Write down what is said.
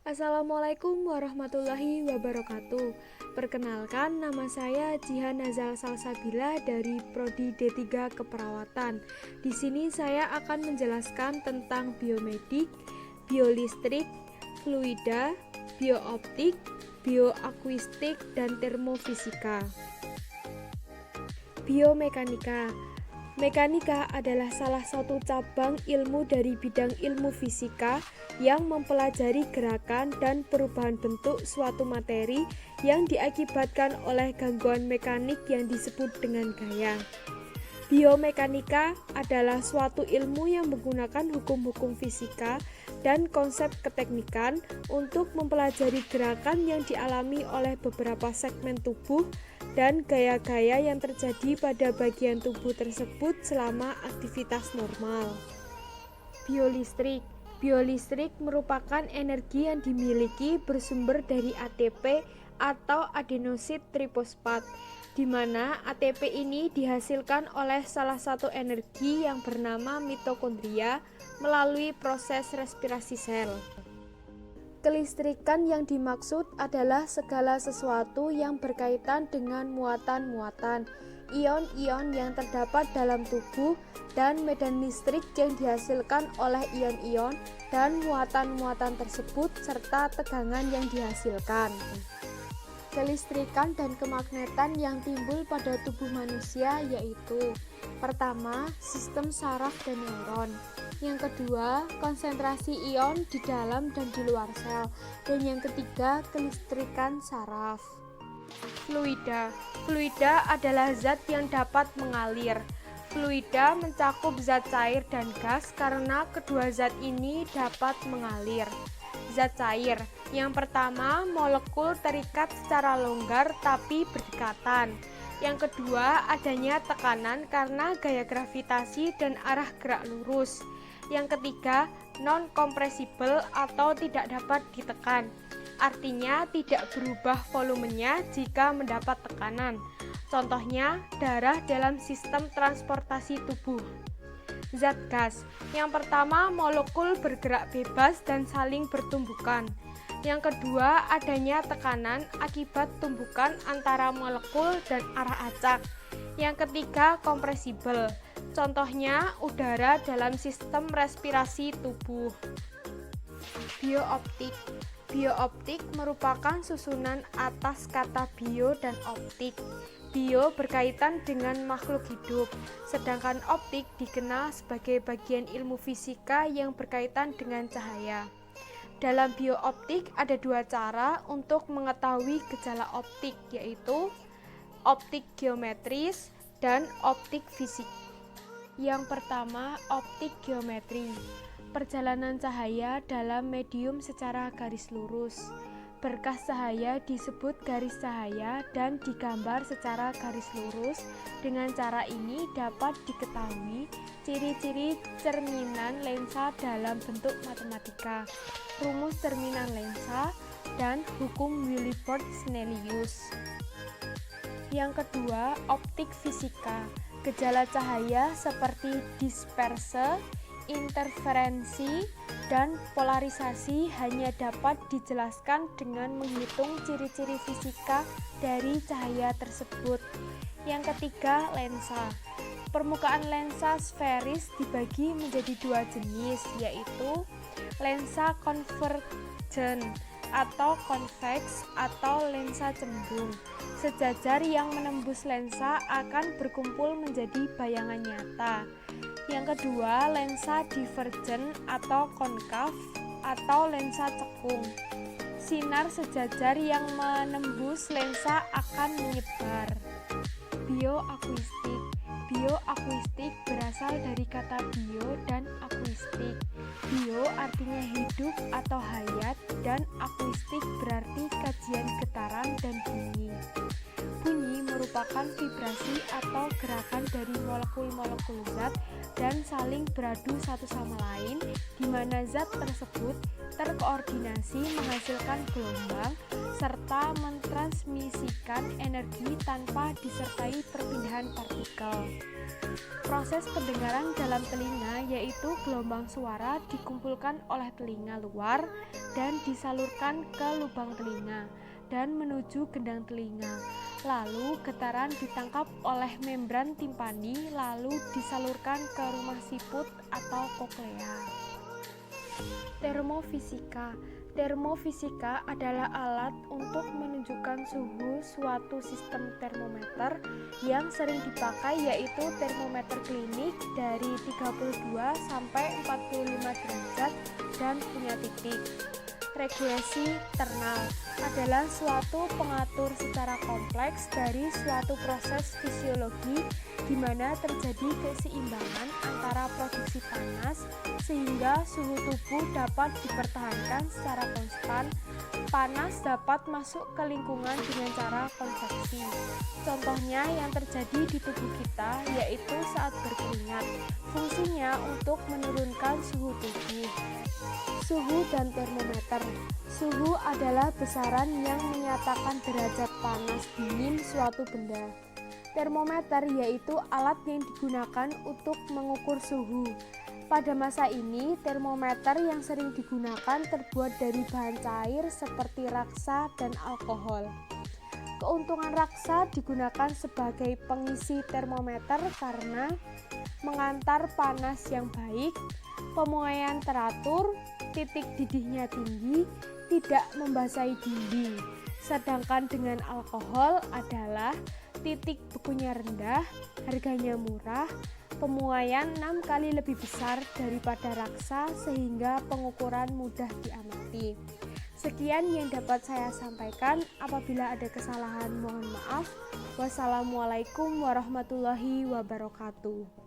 Assalamualaikum warahmatullahi wabarakatuh. Perkenalkan, nama saya Jihan Nazal Salsabila dari Prodi D3 Keperawatan. Di sini saya akan menjelaskan tentang biomedik, biolistrik, fluida, biooptik, bioakustik, dan termofisika. Biomekanika. Mekanika adalah salah satu cabang ilmu dari bidang ilmu fisika yang mempelajari gerakan dan perubahan bentuk suatu materi yang diakibatkan oleh gangguan mekanik yang disebut dengan gaya. Biomekanika adalah suatu ilmu yang menggunakan hukum-hukum fisika dan konsep keteknikan untuk mempelajari gerakan yang dialami oleh beberapa segmen tubuh dan gaya-gaya yang terjadi pada bagian tubuh tersebut selama aktivitas normal. Biolistrik. Biolistrik merupakan energi yang dimiliki bersumber dari ATP atau adenosit trifosfat, di mana ATP ini dihasilkan oleh salah satu energi yang bernama mitokondria melalui proses respirasi sel. Kelistrikan yang dimaksud adalah segala sesuatu yang berkaitan dengan muatan-muatan, ion-ion yang terdapat dalam tubuh, dan medan listrik yang dihasilkan oleh ion-ion dan muatan-muatan tersebut, serta tegangan yang dihasilkan. Kelistrikan dan kemagnetan yang timbul pada tubuh manusia yaitu: pertama, sistem saraf dan neuron. Yang kedua, konsentrasi ion di dalam dan di luar sel. Dan yang ketiga, kelistrikan saraf. Fluida. Fluida adalah zat yang dapat mengalir. Fluida mencakup zat cair dan gas karena kedua zat ini dapat mengalir. Zat cair. Yang pertama, molekul terikat secara longgar tapi berdekatan. Yang kedua, adanya tekanan karena gaya gravitasi dan arah gerak lurus. Yang ketiga, non-compressible atau tidak dapat ditekan. Artinya tidak berubah volumenya jika mendapat tekanan. Contohnya, darah dalam sistem transportasi tubuh. Zat gas. Yang pertama, molekul bergerak bebas dan saling bertumbukan. Yang kedua, adanya tekanan akibat tumbukan antara molekul dan arah acak. Yang ketiga, kompresibel. Contohnya, udara dalam sistem respirasi tubuh. Biooptik. Biooptik merupakan susunan atas kata bio dan optik. Bio berkaitan dengan makhluk hidup, sedangkan optik dikenal sebagai bagian ilmu fisika yang berkaitan dengan cahaya. Dalam biooptik ada dua cara untuk mengetahui gejala optik, yaitu optik geometris dan optik fisik. Yang pertama, optik geometri. Perjalanan cahaya dalam medium secara garis lurus. Berkas cahaya disebut garis cahaya dan digambar secara garis lurus. Dengan cara ini dapat diketahui ciri-ciri cerminan lensa dalam bentuk matematika, rumus cerminan lensa, dan hukum Willibrord-Snellius. Yang kedua, optik fisika. Gejala cahaya seperti disperse, interferensi, dan polarisasi hanya dapat dijelaskan dengan menghitung ciri-ciri fisika dari cahaya tersebut. Yang ketiga, lensa. Permukaan lensa sferis dibagi menjadi dua jenis, yaitu lensa konvergen atau konveks atau lensa cembung. Sejajar yang menembus lensa akan berkumpul menjadi bayangan nyata. Yang kedua, lensa divergen atau konkav atau lensa cekung. Sinar sejajar yang menembus lensa akan menyebar. Bioakustik. Bioakustik berasal dari kata bio dan akustik. Bio artinya hidup atau hayat, dan akustik berarti kajian getaran dan bunyi. Bunyi merupakan vibrasi atau gerakan dari molekul-molekul zat dan saling beradu satu sama lain, di mana zat tersebut terkoordinasi menghasilkan gelombang serta mentransmisikan energi tanpa disertai perpindahan partikel. Proses pendengaran dalam telinga yaitu gelombang suara dikumpulkan oleh telinga luar dan disalurkan ke lubang telinga dan menuju gendang telinga. Lalu getaran ditangkap oleh membran timpani lalu disalurkan ke rumah siput atau koklea. Termofisika. Termofisika adalah alat untuk menunjukkan suhu suatu sistem termometer yang sering dipakai, yaitu termometer klinik dari 32 sampai 45 derajat dan punya titik. Regulasi ternal adalah suatu pengatur secara kompleks dari suatu proses fisiologi di mana terjadi keseimbangan antara produksi panas sehingga suhu tubuh dapat dipertahankan secara konstan. Panas dapat masuk ke lingkungan dengan cara konveksi. Contohnya yang terjadi di tubuh kita yaitu saat berkeringat. Fungsinya untuk menurunkan suhu tubuh. Suhu dan termometer. Suhu adalah besaran yang menyatakan derajat panas dingin suatu benda. Termometer yaitu alat yang digunakan untuk mengukur suhu. Pada masa ini, termometer yang sering digunakan terbuat dari bahan cair seperti raksa dan alkohol. Keuntungan raksa digunakan sebagai pengisi termometer karena mengantar panas yang baik, pemuaian teratur, titik didihnya tinggi, tidak membasahi dinding. Sedangkan dengan alkohol adalah titik bekunya rendah, harganya murah, pemuaian 6 kali lebih besar daripada raksa sehingga pengukuran mudah diamati. Sekian yang dapat saya sampaikan. Apabila ada kesalahan mohon maaf. Wassalamualaikum warahmatullahi wabarakatuh.